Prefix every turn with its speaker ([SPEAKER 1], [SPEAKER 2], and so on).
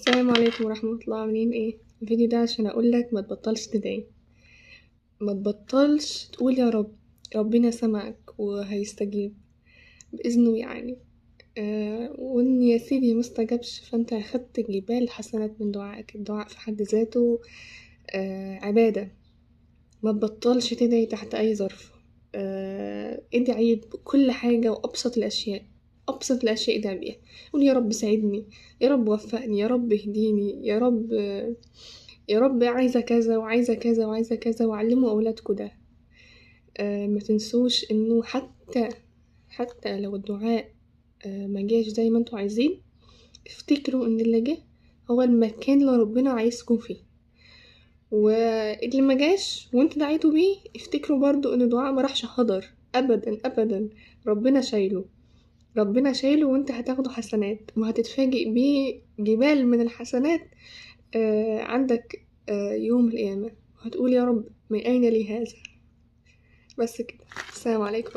[SPEAKER 1] السلام عليكم ورحمة الله، عاملين ايه؟ الفيديو ده عشان اقولك ما تبطلش تدعي، ما تبطلش تقول يا رب. ربنا سمعك وهيستجيب بإذنه يعني. وان يا سيدي مستجابش فانت اخدت جبال حسنات من دعائك. الدعاء في حد ذاته عبادة. ما تبطلش تدعي تحت اي ظرف. ادعي بكل حاجة وابسط الاشياء، ابسط الاشياء ادعي بيها. قول يا رب ساعدني، يا رب وفقني، يا رب اهديني، يا رب يا رب عايزة كذا وعايزة كذا وعايزة كذا. وعلموا أولادكوا ده. ما تنسوش إنه حتى لو الدعاء ما جاش زي ما انتوا عايزين، افتكروا إن اللي جه هو المكان اللي ربنا عايزكم فيه. واللي ما جاش وانت دعيتوا بيه افتكروا برضو إن الدعاء ما راحش هدر أبدا أبدا. ربنا شايله، ربنا شايله، وانت هتاخده حسنات وهتتفاجئ بيه جبال من الحسنات عندك يوم القيامة. وهتقول يا رب من أين لي هذا. بس كده. السلام عليكم.